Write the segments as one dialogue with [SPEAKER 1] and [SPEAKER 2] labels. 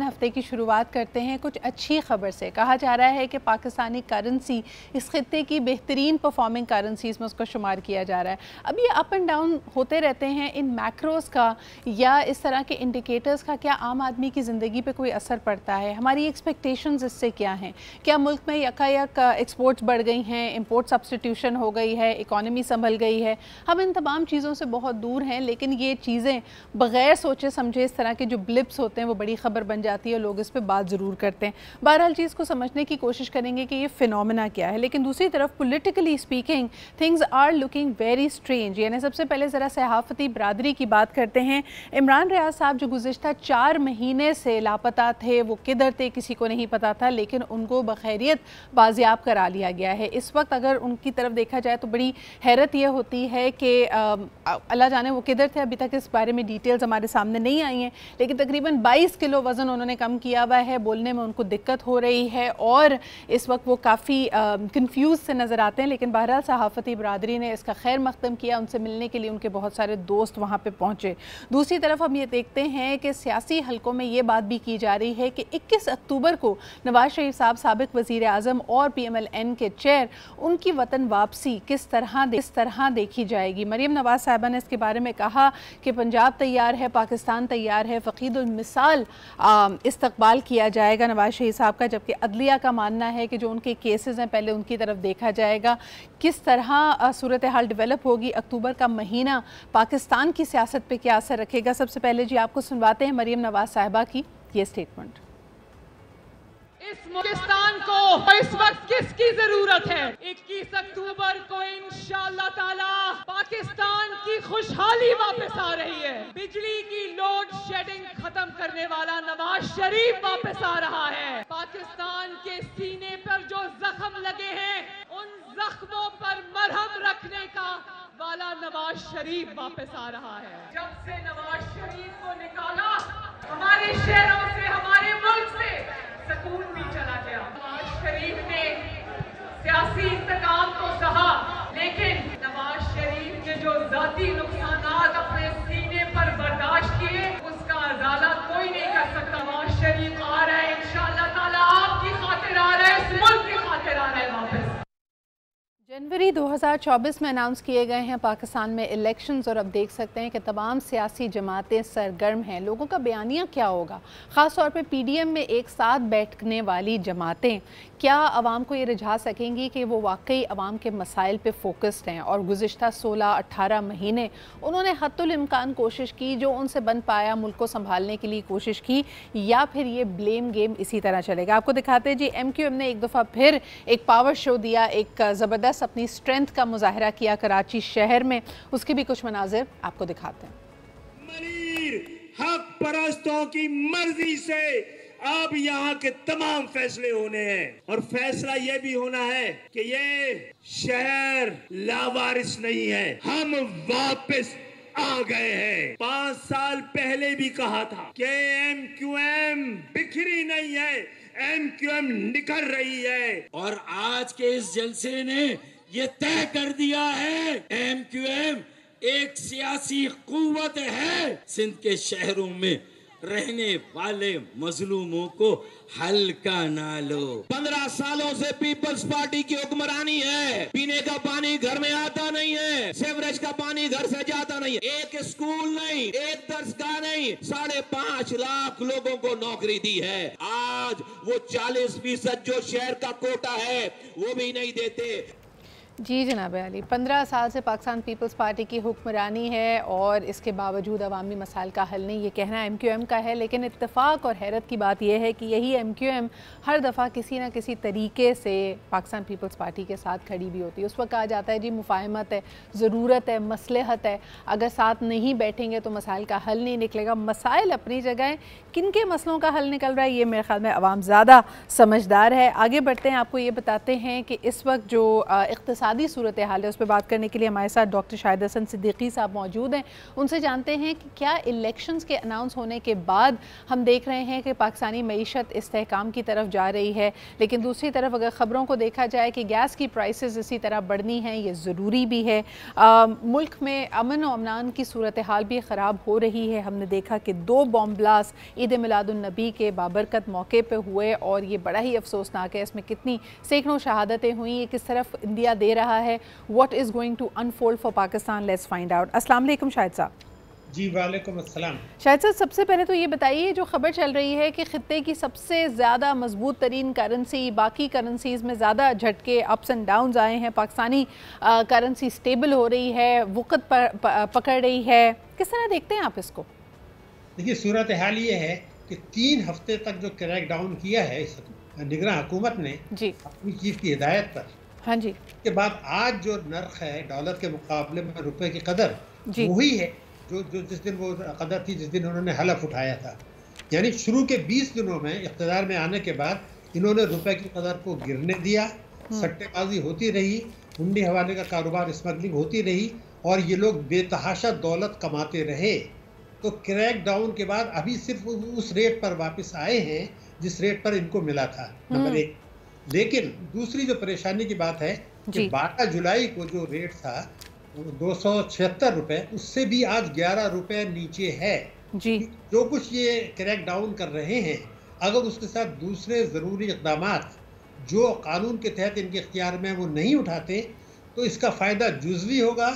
[SPEAKER 1] हफ्ते की शुरुआत करते हैं कुछ अच्छी खबर से। कहा जा रहा है कि पाकिस्तानी करेंसी इस खित्ते की बेहतरीन परफॉर्मिंग करेंसीज में उसको शुमार किया जा रहा है। अब ये अप एंड डाउन होते रहते हैं, इन मैक्रोस का या इस तरह के इंडिकेटर्स का क्या आम आदमी की ज़िंदगी पे कोई असर पड़ता है? हमारी एक्सपेक्टेशंस इससे क्या हैं? क्या मुल्क में यकायक एक्सपोर्ट्स बढ़ गई हैं, इंपोर्ट सब्स्टिट्यूशन हो गई है, इकॉनमी संभल गई है? हम इन तमाम चीज़ों से बहुत दूर हैं, लेकिन ये चीज़ें बग़ैर सोचे समझे इस तरह के जो ब्लिप्स होते हैं वो बड़ी खबर बन जाती है, लोग इस पे बात ज़रूर करते हैं। बहरहाल चीज़ को समझने की कोशिश करेंगे कि ये फिनोमेना क्या है। लेकिन दूसरी तरफ politically speaking things are looking very strange. यानी सबसे पहले ज़रा सहाफ़ती बरादरी की बात करते हैं। इमरान रियाज साहब जो गुज़िश्ता 4 महीने से लापता थे, वो किधर थे किसी को नहीं पता था, लेकिन उनको बखैरियत बाजियाब करा लिया गया है। इस वक्त अगर उनकी तरफ देखा जाए तो बड़ी हैरत ये होती है कि अल्लाह जाने वो किधर थे, अभी तक इस बारे में डिटेल्स हमारे सामने नहीं आई हैं, लेकिन तकरीबन 22 किलो वज़न उन्होंने कम किया हुआ है, बोलने में उनको दिक्कत हो रही है और इस वक्त वो काफ़ी कंफ्यूज से नज़र आते हैं। लेकिन बहरहाल सहाफ़ती बरादरी ने इसका खैर मकदम किया, उनसे मिलने के लिए उनके बहुत सारे दोस्त वहाँ पे पहुँचे। दूसरी तरफ हम ये देखते हैं कि सियासी हलकों में ये बात भी की जा रही है कि 21 अक्टूबर को नवाज शरीफ साहब साबिक वज़ीर आज़म और PMLN के चेयर, उनकी वतन वापसी किस तरह देखी जाएगी। मरीम नवाज साहिबा ने इसके बारे में कहा कि पंजाब तैयार है, पाकिस्तान तैयार है, फ़कीदुल मिसाल इस्तकबाल किया जाएगा नवाज शरीफ साहब का, जबकि अदलिया का मानना है कि जो उनके केसेस हैं पहले उनकी तरफ देखा जाएगा। किस तरह सूरत हाल डेवलप होगी, अक्टूबर का महीना पाकिस्तान की सियासत पे क्या असर रखेगा? सबसे पहले जी आपको सुनवाते हैं मरीम नवाज साहिबा की ये स्टेटमेंट।
[SPEAKER 2] इस पाकिस्तान को इस वक्त किसकी जरूरत है? 21 अक्टूबर को इंशाअल्लाह ताला पाकिस्तान की खुशहाली वापस आ रही है। बिजली की लोड शेडिंग खत्म करने वाला नवाज शरीफ वापस आ रहा है। पाकिस्तान के सीने पर जो जख्म लगे हैं, उन जख्मों पर मरहम रखने का वाला नवाज शरीफ वापस आ रहा है। जब से नवाज शरीफ को निकाला, हमारे शहरों से, हमारे मुल्क से सुकून भी चला गया। नवाज शरीफ ने सियासी इंतकाम तो सहा, लेकिन नवाज शरीफ ने जो जाती नुकसानात अपने सीने पर बर्दाश्त किए, उसका अजाला कोई नहीं कर सकता। नवाज शरीफ आ रहा है, इंशाअल्लाह ताला आपकी खातिर आ रहा है, इस मुल्क की खातिर आ रहा है वापस।
[SPEAKER 1] जनवरी 2024 में अनाउंस किए गए हैं पाकिस्तान में इलेक्शंस, और अब देख सकते हैं कि तमाम सियासी जमातें सरगर्म हैं। लोगों का बयानिया क्या होगा? ख़ास तौर पे PDM में एक साथ बैठने वाली जमातें क्या आवाम को ये रिझा सकेंगी कि वो वाकई आवाम के मसाइल पे फोकस्ड हैं? और गुज़िश्ता 16-18 महीने उन्होंने हद्दुल इम्कान कोशिश की, जो उनसे बन पाया मुल्क को संभालने के लिए कोशिश की, या फिर ये ब्लेम गेम इसी तरह चलेगा? आपको दिखाते हैं जी, MQM ने एक दफ़ा फिर एक पावर शो दिया, एक ज़बरदस्त अपनी स्ट्रेंथ का मुजाहरा किया कराची शहर में। उसके भी कुछ मनाजिर आपको दिखाते हैं।
[SPEAKER 3] मनीर हक परस्तों की मर्जी से अब यहाँ के तमाम फैसले होने हैं, और फैसला ये भी होना है कि ये शहर लावारिस नहीं है, हम वापस आ गए हैं। 5 साल पहले भी कहा था कि MQM बिखरी नहीं है, MQM निकल रही है, और आज के इस जलसे ने ये तय कर दिया है MQM एक सियासी कुव्वत है। सिंध के शहरों में रहने वाले मजलूमों को हल्का ना लो। 15 सालों से पीपल्स पार्टी की हुक्मरानी है। पीने का पानी घर में आता नहीं है, सीवरेज का पानी घर से जाता नहीं है, एक स्कूल नहीं, एक दरसगाह नहीं, 5.5 लाख लोगों को नौकरी दी है। आज वो 40% जो शहर का कोटा है वो भी नहीं देते।
[SPEAKER 1] जी जनाब अली, 15 साल से पाकिस्तान पीपल्स पार्टी की हुक्मरानी है और इसके बावजूद अवामी मसाइल का हल नहीं, ये कहना MQM का है। लेकिन इत्तेफाक और हैरत की बात यह है कि यही MQM हर दफ़ा किसी न किसी तरीके से पाकिस्तान पीपल्स पार्टी के साथ खड़ी भी होती है। उस वक्त कहा जाता है जी मुफाहमत है, ज़रूरत है, मसलहत है, अगर साथ नहीं बैठेंगे तो मसाइल का हल नहीं निकलेगा। मसाइल अपनी जगह, किन के मसलों का हल निकल रहा है ये मेरे ख्याल में अवाम ज़्यादा समझदार है। आगे बढ़ते हैं, आपको ये बताते हैं कि इस वक्त जो इक़्तिसादी सूरत हाल है, उस पर बात करने के लिए हमारे साथ डॉक्टर शाहिद हसन सिद्दीकी साहब मौजूद हैं। उनसे जानते हैं कि क्या इलेक्शंस के अनाउंस होने के बाद हम देख रहे हैं कि पाकिस्तानी मईशत इस्तेहकाम की तरफ जा रही है, लेकिन दूसरी तरफ अगर ख़बरों को देखा जाए कि गैस की प्राइसेस इसी तरह बढ़नी हैं, ये ज़रूरी भी है। मुल्क में अमन और अमनान की सूरत हाल भी ख़राब हो रही है। हमने देखा कि 2 बॉम्ब ब्लास्ट ईद मिलादुन्नबी के बाबरकत मौके पे हुए और ये बड़ा ही अफसोसनाक है। इसमें कितनी सैकड़ों शहादतें हुई, ये किस तरफ इंडिया दे रहा है, what is going to unfold for Pakistan, let's find out. अस्सलाम वालेकुम शाहिद साहब।
[SPEAKER 4] जी वालेकुम अस्सलाम।
[SPEAKER 1] शाहिद साहब, सबसे पहले तो ये बताइए, जो खबर चल रही है कि खित्ते की सबसे ज़्यादा मजबूत तरीन करेंसी, बाकी करेंसीज़ में ज़्यादा झटके अप्स एंड डाउन्स आए हैं, पाकिस्तानी करेंसी स्टेबल हो रही है, वक़्त पकड़ रही है, किस तरह देखते हैं आप इसको?
[SPEAKER 4] देखिए, सूरत हाल ये है कि 3 हफ्ते तक जो क्रैक डाउन किया है इस निगरान हुकूमत ने जी अपनी चीफ की हिदायत पर, हाँ जी, के बाद आज जो नर्ख है डॉलर के मुकाबले में रुपए की कदर वही है जो जिस दिन वो कदर थी जिस दिन उन्होंने हलफ उठाया था। यानी शुरू के 20 दिनों में इख्तिदार में आने के बाद इन्होंने रुपए की कदर को गिरने दिया, सट्टेबाजी होती रही, हुंडी हवाले का कारोबार, स्मगलिंग होती रही और ये लोग बेतहाशा दौलत कमाते रहे। तो क्रैक डाउन के बाद अभी सिर्फ उस रेट पर वापस आए हैं जिस रेट पर इनको मिला था, नंबर 1। लेकिन दूसरी जो परेशानी की बात है कि 12 जुलाई को जो रेट था 276 रुपए, उससे भी आज 11 रुपए नीचे है जी। जो कुछ ये क्रैक डाउन कर रहे हैं, अगर उसके साथ दूसरे ज़रूरी इक़दामात जो कानून के तहत इनके इख्तियार में वो नहीं उठाते तो इसका फ़ायदा जुज़वी होगा,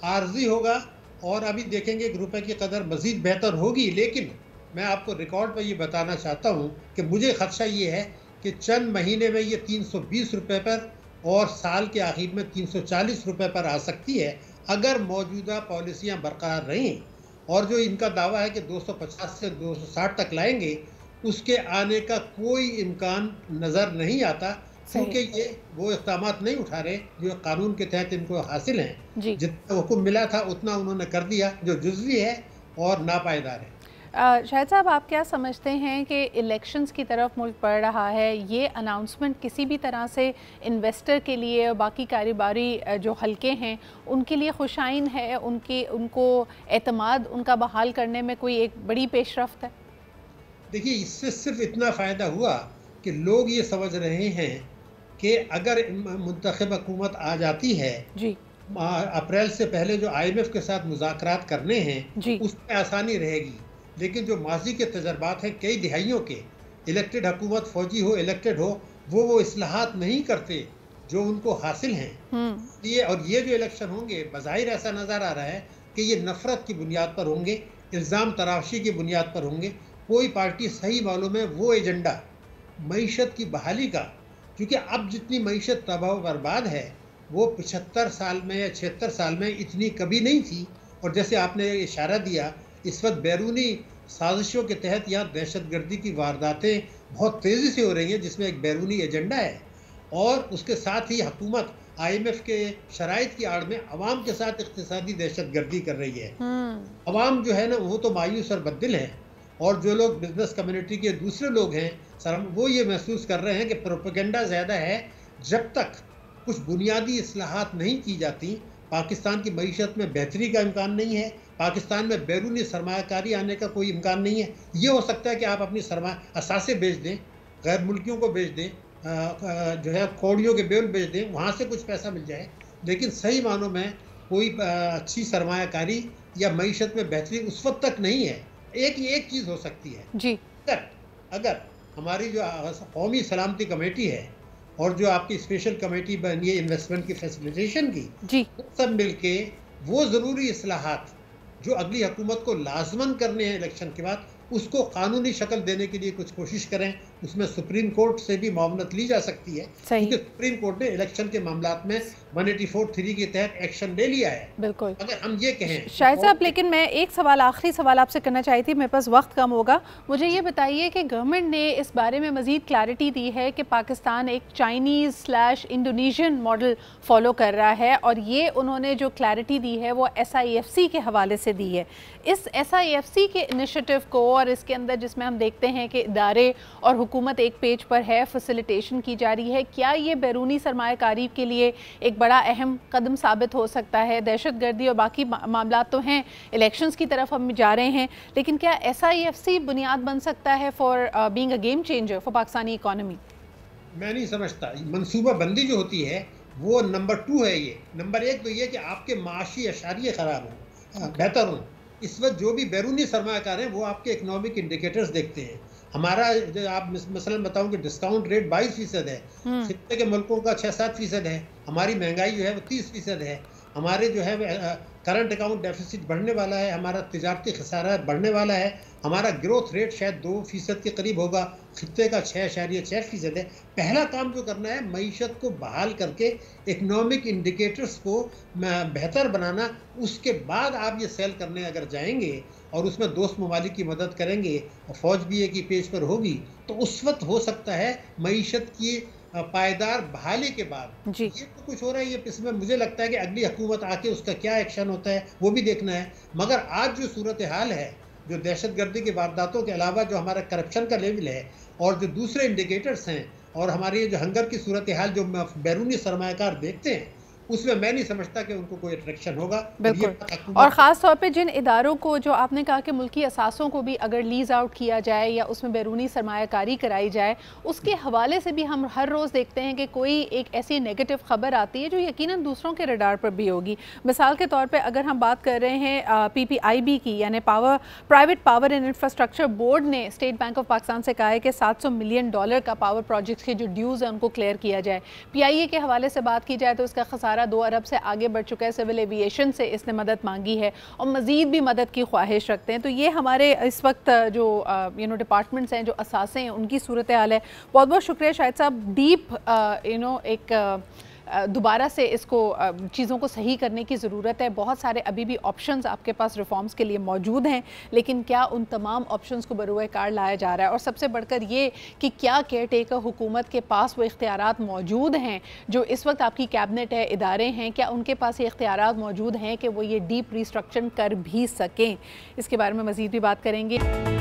[SPEAKER 4] आर्जी होगा और अभी देखेंगे कि रुपए की कदर मज़ीद बेहतर होगी। लेकिन मैं आपको रिकॉर्ड पर ये बताना चाहता हूँ कि मुझे ख़दशा ये है कि चंद महीने में ये 320 रुपये पर और साल के आखिर में 340 रुपये पर आ सकती है अगर मौजूदा पॉलिसियाँ बरकरार रहें। और जो इनका दावा है कि 250 से 260 तक लाएंगे, उसके आने का कोई इम्कान नज़र नहीं आता, क्योंकि ये वो इक़दामात नहीं उठा रहे जो कानून के तहत इनको हासिल हैं। जितना हुक्म मिला था उतना उन्होंने कर दिया, जो जुज़वी है और नापायदार है।
[SPEAKER 1] शाहिद साहब, आप क्या समझते हैं कि इलेक्शंस की तरफ मुल्क बढ़ रहा है, ये अनाउंसमेंट किसी भी तरह से इन्वेस्टर के लिए और बाकी कारोबारी जो हल्के हैं उनके लिए खुशाइन है, उनको एतमाद उनका बहाल करने में कोई एक बड़ी पेशरफ्त है?
[SPEAKER 4] देखिए, इससे सिर्फ इतना फ़ायदा हुआ कि लोग ये समझ रहे हैं कि अगर मुंतखब हुकूमत आ जाती है जी, अप्रैल से पहले जो IMF के साथ मुज़ाकरात करने हैं उसमें आसानी रहेगी। लेकिन जो माजी के तजर्बात हैं कई दिहाइयों के, इलेक्टेड हुकूमत, फौजी हो इलेक्टेड हो, वो इस्लाहात नहीं करते जो उनको हासिल हैं। ये जो इलेक्शन होंगे बज़ाहिर ऐसा नज़र आ रहा है कि ये नफ़रत की बुनियाद पर होंगे, इल्ज़ाम तराशी की बुनियाद पर होंगे। कोई पार्टी सही मालूम है वो एजेंडा मईशत की बहाली का, क्योंकि अब जितनी मईशत तबाह बर्बाद है वो 75 साल में या 76 साल में इतनी कभी नहीं थी। और जैसे आपने इशारा दिया, इस वक्त बैरूनी साजिशों के तहत यहाँ दहशतगर्दी की वारदातें बहुत तेज़ी से हो रही हैं, जिसमें एक बैरूनी एजेंडा है। और उसके साथ ही हुकूमत IMF के शराइत की आड़ में अवाम के साथ इक़्तिसादी दहशतगर्दी कर रही है। अवाम जो है ना, वो तो मायूस और बद्दिल है, और जो लोग बिजनेस कम्युनिटी के दूसरे लोग हैं वो ये महसूस कर रहे हैं कि प्रोपेगेंडा ज़्यादा है। जब तक कुछ बुनियादी इस्लाहात नहीं की जाती, पाकिस्तान की मईशत में बेहतरी का इम्कान नहीं है, पाकिस्तान में बैरूनी सरमायाकारी आने का कोई इम्कान नहीं है। ये हो सकता है कि आप अपनी असासे बेच दें, गैर मुल्कियों को बेच दें, जो है कौड़ियों के बेल बेच दें, वहाँ से कुछ पैसा मिल जाए, लेकिन सही मानों में कोई अच्छी सरमायाकारी या मईशत में बेहतरी उस वक्त तक नहीं है। एक चीज़ हो सकती है जी, अगर हमारी जो कौमी सलामती कमेटी है और जो आपकी स्पेशल कमेटी बनी है इन्वेस्टमेंट की फैसिलिटेशन की जी, सब मिलके वो ज़रूरी इस्लाहात जो अगली हुकूमत को लाजमन करने हैं इलेक्शन के बाद, उसको कानूनी शक्ल देने के लिए कुछ कोशिश करें। उसमें सुप्रीम कोर्ट से भी मामलत ली जा सकती है, क्योंकि सुप्रीम कोर्ट ने इलेक्शन के मामलात में 184(3) के तहत एक्शन ले लिया है। बिल्कुल, अगर हम ये कहें
[SPEAKER 1] शाहिद साहब, लेकिन मैं एक सवाल, आखिरी सवाल आपसे करना चाहती थी, मेरे पास वक्त कम होगा। मुझे ये बताइए कि गवर्नमेंट ने इस बारे में मज़ीद क्लैरिटी दी है कि पाकिस्तान एक चाइनीज़/इंडोनेशियन मॉडल फॉलो कर रहा है, और ये उन्होंने जो क्लैरिटी दी है वो SIFC के हवाले से दी है। इस SIFC के इनिशिएटिव को और इसके अंदर जिसमें हम देखते हैं कि इदारे और हुकूमत एक पेज पर है, फैसिलिटेशन की जा रही है, क्या ये बैरूनी सरमायाकारी के लिए एक बड़ा अहम कदम साबित हो सकता है? दहशत गर्दी और बाकी मामला तो हैं, इलेक्शंस की तरफ हम जा रहे हैं, लेकिन क्या SIFC बुनियाद बन सकता है for being a game changer for Pakistani economy?
[SPEAKER 4] मैं नहीं समझता। मनसूबा बंदी जो होती है वो नंबर 2 है। ये नंबर 1 तो ये कि आपके माशी अशारिये ख़राब हों, बेहतर हों। इस वक्त जो भी बैरूनी सरमायाकार हैं वो आपके इकोनॉमिक इंडिकेटर्स देखते हैं। हमारा आप मसलन बताऊं कि डिस्काउंट रेट 22% है, खित्ते के मुल्कों का 6-7% है, हमारी महंगाई जो है वो 30% है, हमारे जो है करंट अकाउंट डेफिसिट बढ़ने वाला है, हमारा तिजारती खसारा बढ़ने वाला है, हमारा ग्रोथ रेट शायद 2% के करीब होगा, खित्ते का 6.6% है। पहला काम जो करना है मईशत को बहाल करके इकनॉमिक इंडिकेटर्स को बेहतर बनाना। उसके बाद आप ये सेल करने अगर जाएंगे और उसमें दोस्त ममालिक की मदद करेंगे और फौज भी एक ही पेज पर होगी, तो उस वक्त हो सकता है मईशत की पायदार बहाली के बाद। ये तो कुछ हो रहा है, ये इसमें मुझे लगता है कि अगली हुकूमत आके उसका क्या एक्शन होता है वो भी देखना है। मगर आज जो सूरत हाल है, जो दहशतगर्दी की वारदातों के अलावा जो हमारा करप्शन का लेवल है और जो दूसरे इंडिकेटर्स हैं और हमारी जो हंगर की सूरत हाल जो बैरूनी सरमायाकार देखते हैं, उसमें मैं नहीं समझता कि उनको कोई अट्रैक्शन होगा।
[SPEAKER 1] बिल्कुल। और ख़ास तौर पे जिन इदारों को, जो आपने कहा कि मुल्की असासों को भी अगर लीज आउट किया जाए या उसमें बैरूनी सरमायाकारी कराई जाए, उसके हवाले से भी हम हर रोज़ देखते हैं कि कोई एक ऐसी नेगेटिव ख़बर आती है जो यकीनन दूसरों के रडार पर भी होगी। मिसाल के तौर पर अगर हम बात कर रहे हैं PPIB की, यानी private power and infrastructure board ने स्टेट बैंक ऑफ पाकिस्तान से कहा है कि $700 मिलियन का पावर प्रोजेक्ट के जो ड्यूज़ हैं उनको क्लियर किया जाए। PIA के हवाले से बात की जाए तो इसका खसारा 2 अरब से आगे बढ़ चुका है। सिविल एविएशन से इसने मदद मांगी है और मज़ीद भी मदद की ख्वाहिश रखते हैं। तो ये हमारे इस वक्त जो डिपार्टमेंट्स हैं, जो असासे हैं, उनकी सूरत हाल है। बहुत बहुत शुक्रिया शाहिद साहब। डीप एक दोबारा से इसको चीज़ों को सही करने की ज़रूरत है। बहुत सारे अभी भी ऑप्शंस आपके पास रिफॉर्म्स के लिए मौजूद हैं, लेकिन क्या उन तमाम ऑप्शंस को बरूए कार लाया जा रहा है? और सबसे बढ़कर ये कि क्या केयर टेकर हुकूमत के पास वो इख्तियारात मौजूद हैं जो इस वक्त आपकी कैबिनेट है, इदारे हैं, क्या उनके पास ये इख्तियारात मौजूद हैं कि वो ये डीप रिस्ट्रक्चरिंग कर भी सकें? इसके बारे में मज़ीद भी बात करेंगे।